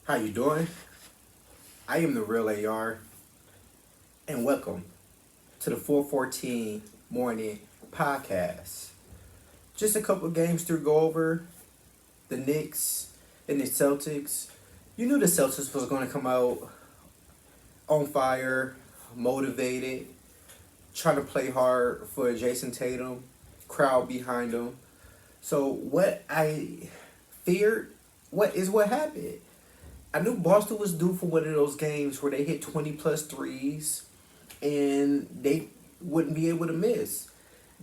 How you doing? I am the real AR, and welcome to the 414 Morning Podcast. Just a couple of games to go over. The Knicks and the Celtics. You knew the Celtics was going to come out on fire, motivated, trying to play hard for Jason Tatum, crowd behind them. So what I feared, what happened? I knew Boston was due for one of those games where they hit 20 plus threes and they wouldn't be able to miss.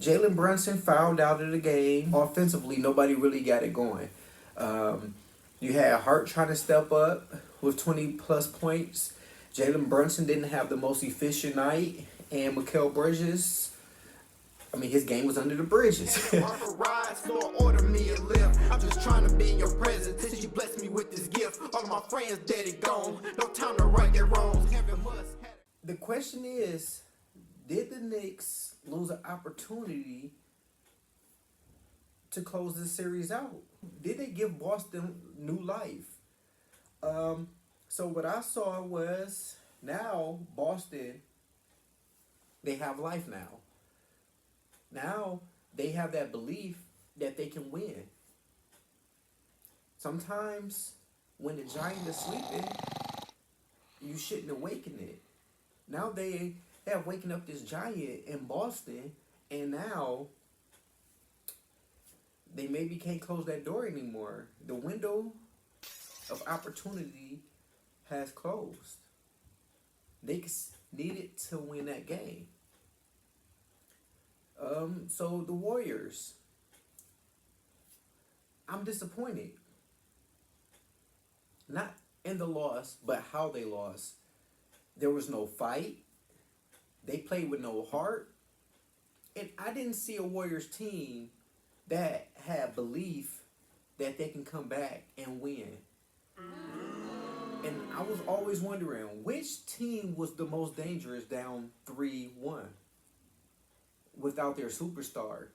Jalen Brunson fouled out of the game. Offensively, nobody really got it going. You had Hart trying to step up with 20 plus points. Jalen Brunson didn't have the most efficient night. And Mikal Bridges, his game was under the bridges. Order me a lift. I'm just trying to be in your presence. Since you blessed me with this gift. All of my friends dead and gone. No time to right their wrongs. The question is, did the Knicks lose an opportunity to close this series out? Did they give Boston new life? So what I saw was now Boston, they have life now. Now they have that belief that they can win. Sometimes when the giant is sleeping, you shouldn't awaken it. Now they have waken up this giant in Boston, and now they maybe can't close that door anymore. The window of opportunity has closed. They needed to win that game. So the Warriors, I'm disappointed. Not in the loss, but how they lost. There was no fight. They played with no heart. And I didn't see a Warriors team that had belief that they can come back and win. And I was always wondering, which team was the most dangerous down 3-1 without their superstar?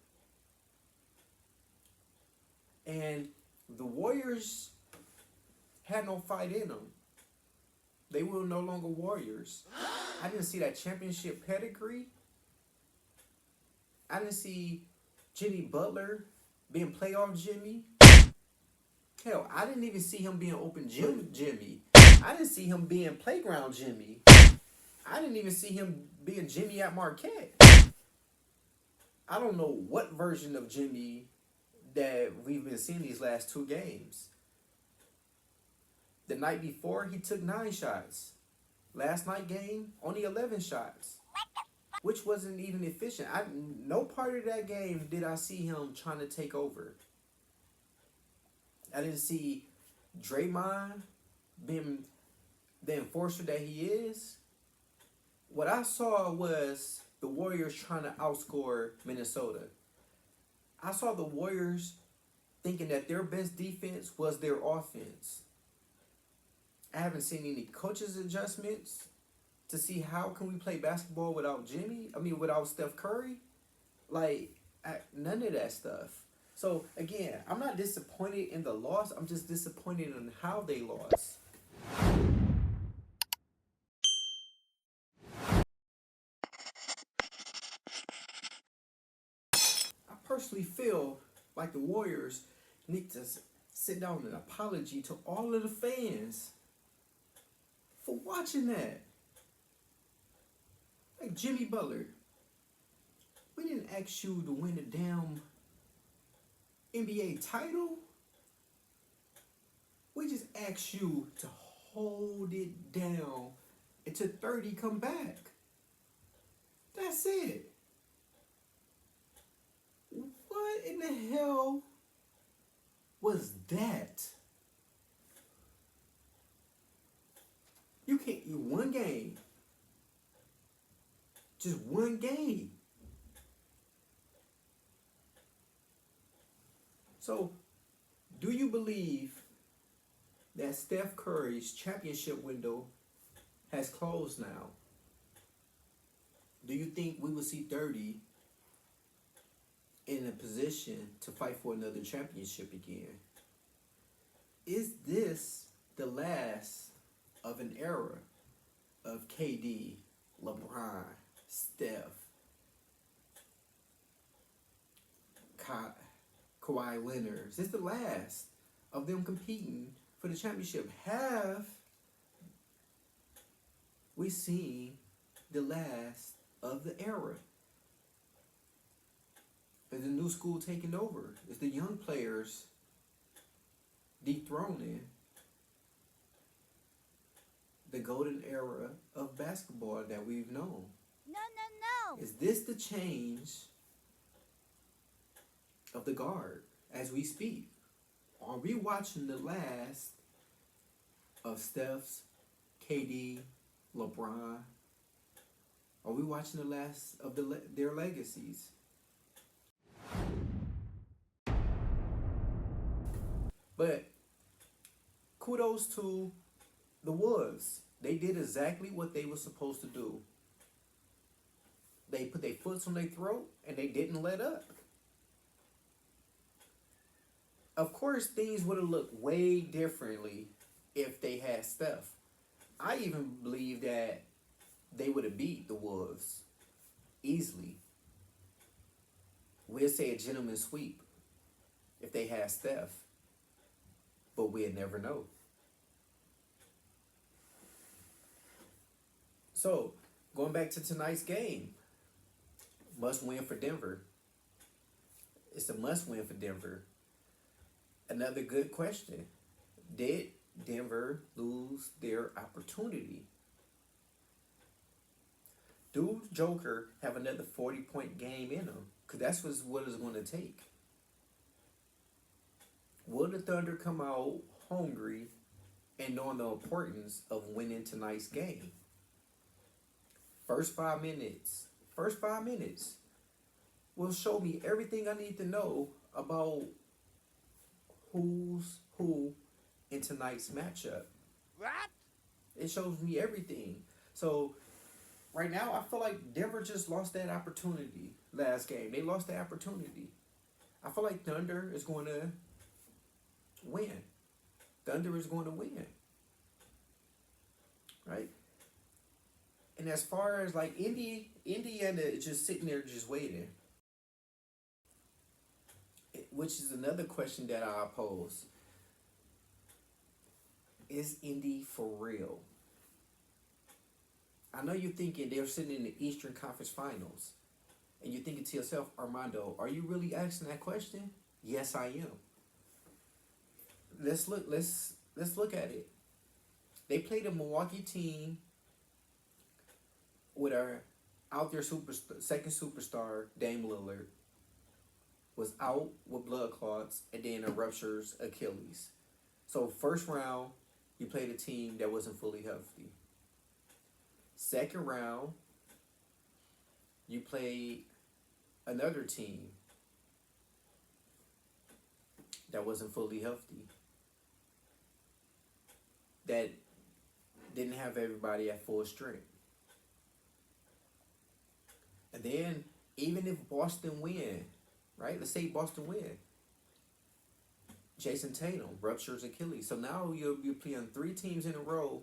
And the Warriors had no fight in them. They were no longer Warriors. I didn't see that championship pedigree. I didn't see Jimmy Butler being playoff Jimmy. Hell, I didn't even see him being open gym Jimmy. I didn't see him being playground Jimmy. I didn't even see him being Jimmy at Marquette. I don't know what version of Jimmy that we've been seeing these last two games. The night before, he took 9 shots. Last night game, only 11 shots, which wasn't even efficient. No part of that game did I see him trying to take over. I didn't see Draymond being the enforcer that he is. What I saw was the Warriors trying to outscore Minnesota. I saw the Warriors thinking that their best defense was their offense. I haven't seen any coaches adjustments to see how can we play basketball without without Steph Curry. None of that stuff. So, again, I'm not disappointed in the loss. I'm just disappointed in how they lost. I personally feel like the Warriors need to sit down and apology to all of the fans for watching that. Like Jimmy Butler, we didn't ask you to win a damn NBA title. We just asked you to hold it down until 30 come back. That's it. What in the hell was that? You one game. Just one game. So, do you believe that Steph Curry's championship window has closed now? Do you think we will see 30 in a position to fight for another championship again? Is this the last of an era of KD, LeBron, Steph, Kawhi Leonard. This is the last of them competing for the championship. Have we seen the last of the era? Is the new school taking over? Is the young players dethroning the golden era of basketball that we've known? No, no, no. Is this the change of the guard as we speak? Are we watching the last of Steph's, KD, LeBron? Are we watching the last of their legacies? But kudos to the Wolves. They did exactly what they were supposed to do. They put their foot on their throat and they didn't let up. Of course, things would have looked way differently if they had Steph. I even believe that they would have beat the Wolves easily. We'll say a gentleman's sweep if they had Steph. But we'll never know. So, going back to tonight's game, must win for Denver. It's a must win for Denver. Another good question. Did Denver lose their opportunity? Do Joker have another 40-point game in him? Because that's what it's going to take. Will the Thunder come out hungry and knowing the importance of winning tonight's game? First 5 minutes will show me everything I need to know about who's who in tonight's matchup. What? It shows me everything. So right now, I feel like Denver just lost that opportunity last game. They lost that opportunity. I feel like Thunder is going to win. Thunder is going to win. Right? And as far as like Indiana is just sitting there just waiting. Which is another question that I'll pose. Is Indy for real? I know you're thinking they're sitting in the Eastern Conference Finals. And you're thinking to yourself, Armando, are you really asking that question? Yes, I am. Let's look at it. They played a Milwaukee team with our out there second superstar, Dame Lillard, was out with blood clots and then a ruptures Achilles. So first round, you played a team that wasn't fully healthy. Second round, you played another team that wasn't fully healthy. That didn't have everybody at full strength. And then, even if Boston win, right? Let's say Boston win. Jason Tatum ruptures Achilles. So now you're playing 3 teams in a row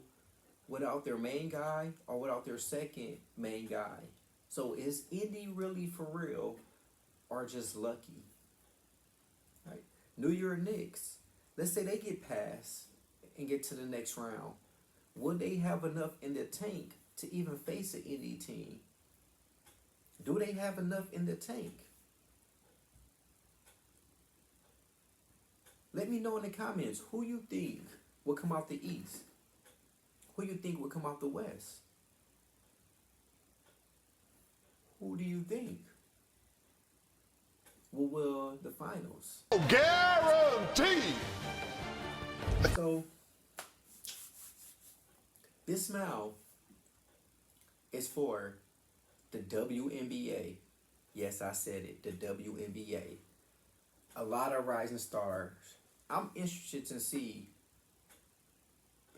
without their main guy or without their second main guy. So is Indy really for real or just lucky? Right? New York Knicks. Let's say they get past and get to the next round. Would they have enough in the tank to even face an Indy team? Do they have enough in the tank? Let me know in the comments who you think will come out the East. Who you think will come out the West? Who do you think will win the finals? Guaranteed. So, this smile is for the WNBA. Yes, I said it, the WNBA. A lot of rising stars. I'm interested to see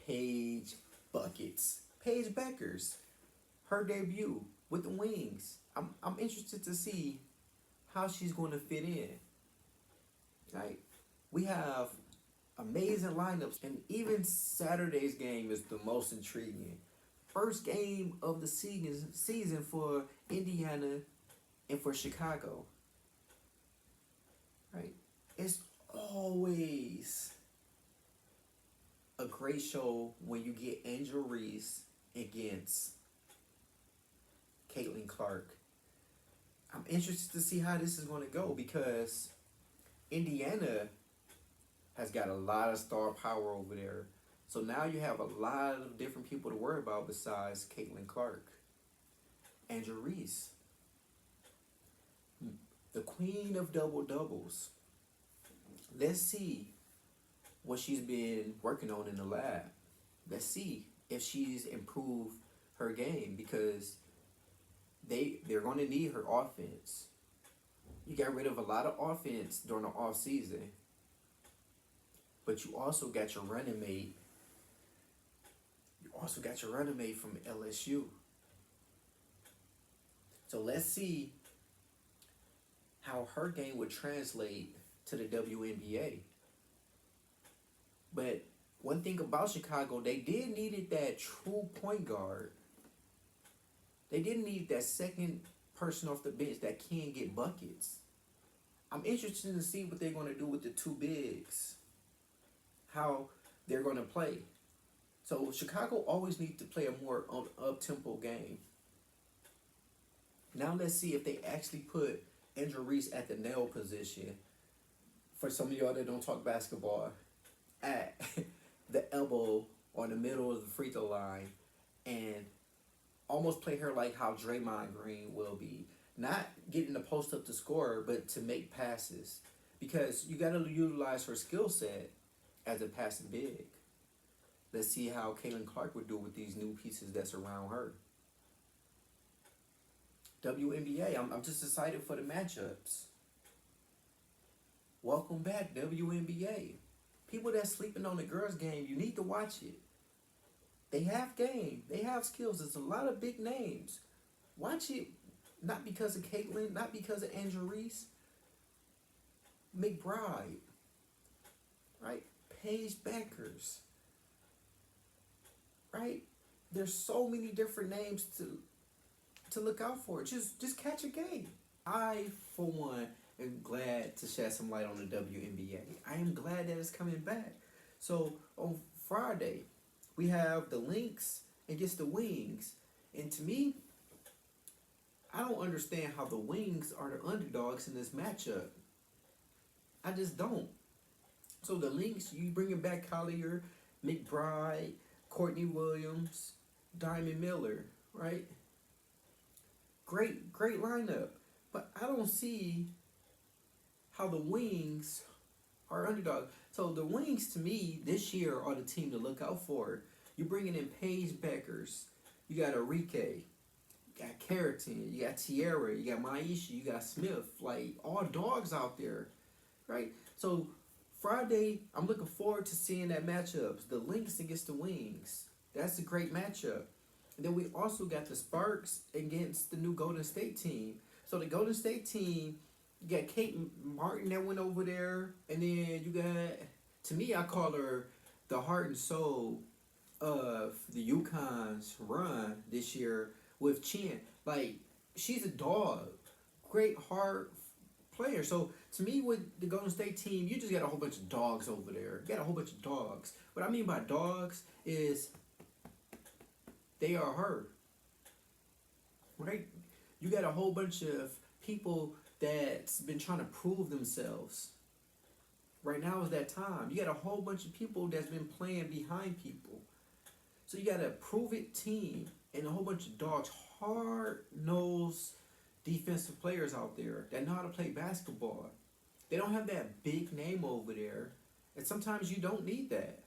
Paige Buckets, her debut with the Wings. I'm interested to see how she's going to fit in. Right? We have amazing lineups, and even Saturday's game is the most intriguing. First game of the season for Indiana and for Chicago. Right? It's always a great show when you get Angel Reese against Caitlin Clark. I'm interested to see how this is going to go because Indiana has got a lot of star power over there. So now you have a lot of different people to worry about besides Caitlin Clark. Angel Reese, the queen of double doubles. Let's see what she's been working on in the lab. Let's see if she's improved her game because they're going to need her offense. You got rid of a lot of offense during the off season, but you also got your running mate. You also got your running mate from LSU. So let's see how her game would translate to the WNBA. But one thing about Chicago, they did needed that true point guard. They didn't need that second person off the bench that can get buckets. I'm interested to see what they're going to do with the two bigs. How they're going to play. So Chicago always needs to play a more up-tempo game. Now let's see if they actually put Angel Reese at the nail position. For some of y'all that don't talk basketball, at the elbow or the middle of the free throw line and almost play her like how Draymond Green will be. Not getting the post up to score, but to make passes. Because you got to utilize her skill set as a passing big. Let's see how Caitlin Clark would do with these new pieces that surround her. WNBA, I'm just excited for the matchups. Welcome back, WNBA. People that's sleeping on the girls' game, you need to watch it. They have game. They have skills. There's a lot of big names. Watch it, not because of Caitlin, not because of Angel Reese. McBride, right? Paige Beckers, right? There's so many different names to look out for. Just catch a game. I, for one, am glad to shed some light on the WNBA. I am glad that it's coming back. So on Friday, we have the Lynx against the Wings. And to me, I don't understand how the Wings are the underdogs in this matchup. I just don't. So the Lynx, you bringing back Collier, McBride, Courtney Williams, Diamond Miller, right? Great lineup. But I don't see how the Wings are underdog. So the Wings, to me, this year are the team to look out for. You're bringing in Paige Beckers. You got Arike. You got Keratin. You got Tierra. You got Maisha. You got Smith. Like, all dogs out there. Right? So Friday, I'm looking forward to seeing that matchup. The Lynx against the Wings. That's a great matchup. And then we also got the Sparks against the new Golden State team. So the Golden State team, you got Kate Martin that went over there. And then you got, to me, I call her the heart and soul of the UConn's run this year with Chin. Like, she's a dog. Great heart player. So to me, with the Golden State team, you just got a whole bunch of dogs over there. You got a whole bunch of dogs. What I mean by dogs is they are her. Right? You got a whole bunch of people that's been trying to prove themselves. Right now is that time. You got a whole bunch of people that's been playing behind people. So you got a prove-it team and a whole bunch of dogs, hard-nosed defensive players out there that know how to play basketball. They don't have that big name over there, and sometimes you don't need that.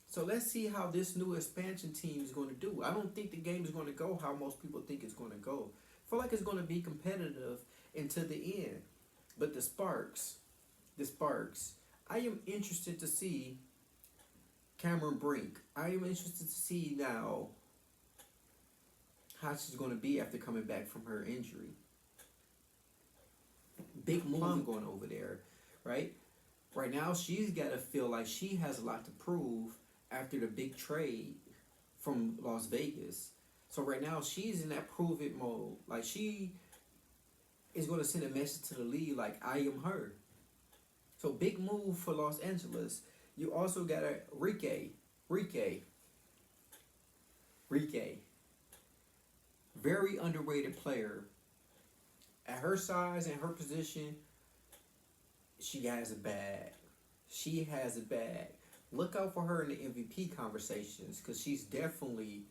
So let's see how this new expansion team is going to do. I don't think the game is going to go how most people think it's going to go. I feel like it's going to be competitive until the end. But the Sparks, I am interested to see Cameron Brink. I am interested to see now how she's going to be after coming back from her injury. Big move going over there, right? Right now, she's got to feel like she has a lot to prove after the big trade from Las Vegas. So right now, she's in that prove it mode. Like, she is going to send a message to the league like, I am her. So big move for Los Angeles. You also got a Rike. Very underrated player. At her size and her position, she has a bag. She has a bag. Look out for her in the MVP conversations because she's definitely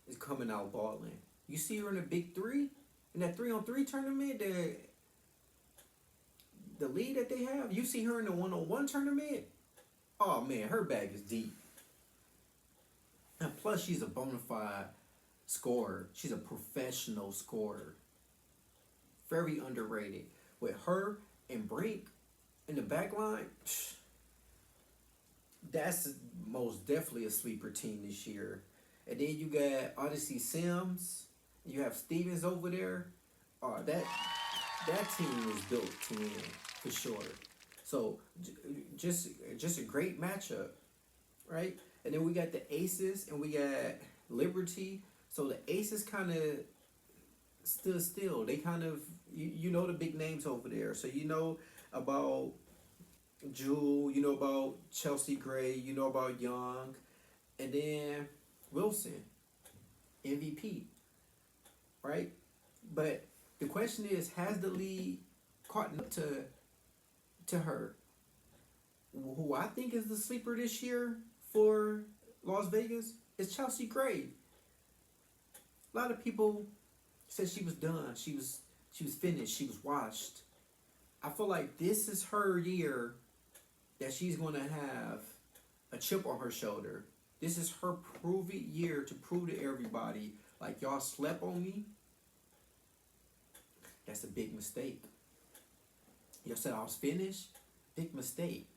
is coming out balling. You see her in the big three, in that 3-on-3 tournament, the lead that they have. You see her in the 1-on-1 tournament. Oh man, her bag is deep. And plus, she's a bona fide scorer. She's a professional scorer. Very underrated. With her and Brink in the back line, that's most definitely a sleeper team this year. And then you got Odyssey Sims. You have Stevens over there. That team is built to win for sure. So just a great matchup, right? And then we got the Aces and we got Liberty. So the Aces kind of stood still. They kind of, you know the big names over there. So you know about Jewel, you know about Chelsea Gray, you know about Young, and then Wilson, MVP, right? But the question is, has the league caught up to her? Who I think is the sleeper this year for Las Vegas is Chelsea Gray. A lot of people said she was done. She was finished. She was washed. I feel like this is her year that she's going to have a chip on her shoulder. This is her prove it year to prove to everybody, like, y'all slept on me. That's a big mistake. Y'all said I was finished. Big mistake.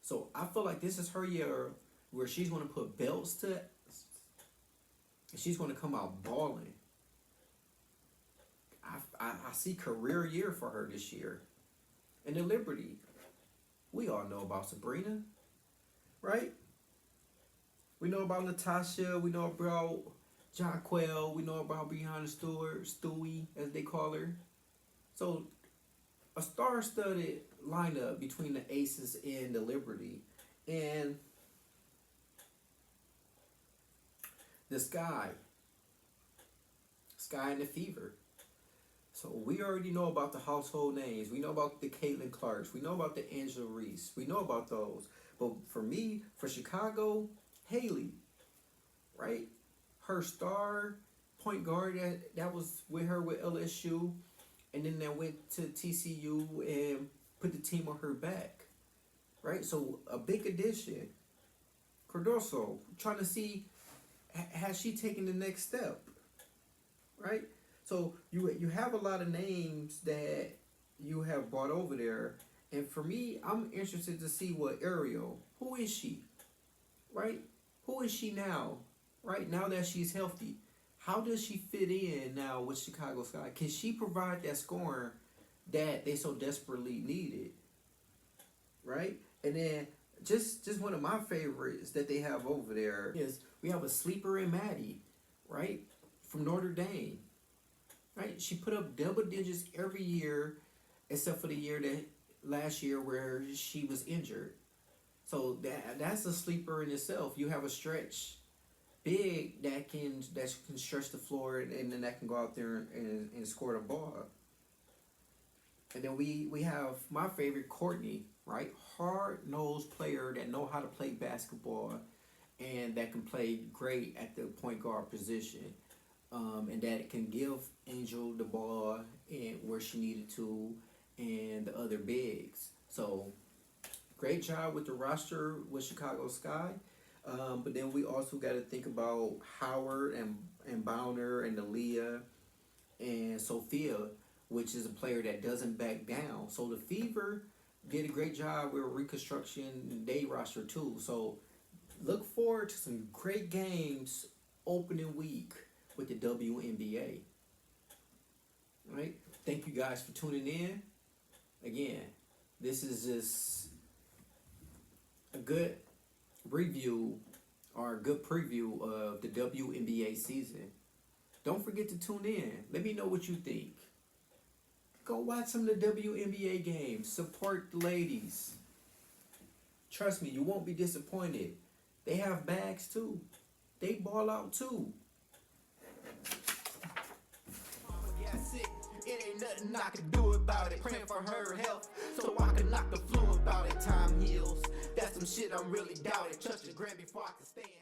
So I feel like this is her year where she's going to put belts to, and she's going to come out balling. I see career year for her this year. And the Liberty, we all know about Sabrina, right? We know about Natasha. We know about Jonquel. We know about Breonna Stewart, Stewie, as they call her. So a star-studded lineup between the Aces and the Liberty. And the Sky and the Fever. So we already know about the household names. We know about the Caitlin Clarks. We know about the Angela Reese. We know about those. But for me, for Chicago, Haley, right? Her star point guard that was with her with LSU, and then that went to TCU and put the team on her back, right? So a big addition. Cardoso, trying to see, has she taken the next step, right? So you have a lot of names that you have brought over there. And for me, I'm interested to see what Ariel, who is she, right? Who is she now, right? Now that she's healthy, how does she fit in now with Chicago Sky? Can she provide that scoring that they so desperately needed, right? And then just one of my favorites that they have over there is we have a sleeper in Maddie, right? From Notre Dame, right? She put up double digits every year except for the year that last year where she was injured. So that's a sleeper in itself. You have a stretch big that can stretch the floor and then that can go out there and score the ball. And then we have my favorite, Courtney, right? Hard-nosed player that know how to play basketball and that can play great at the point guard position. And that can give Angel the ball and where she needed to and the other bigs. So great job with the roster with Chicago Sky. But then we also got to think about Howard and Bowner and Aaliyah and Sophia, which is a player that doesn't back down. So the Fever did a great job with reconstruction day roster too. So look forward to some great games opening week with the WNBA. All right? Thank you guys for tuning in. Again, this is just a good review or a good preview of the WNBA season. Don't forget to tune in. Let me know what you think. Go watch some of the WNBA games. Support the ladies. Trust me, you won't be disappointed. They have bags too. They ball out too. Mama got sick, it ain't nothing I can do about it. Praying for her health, so I can knock the flu about it. Time heals, that's some shit I'm really doubting. Touch the ground before I can stand.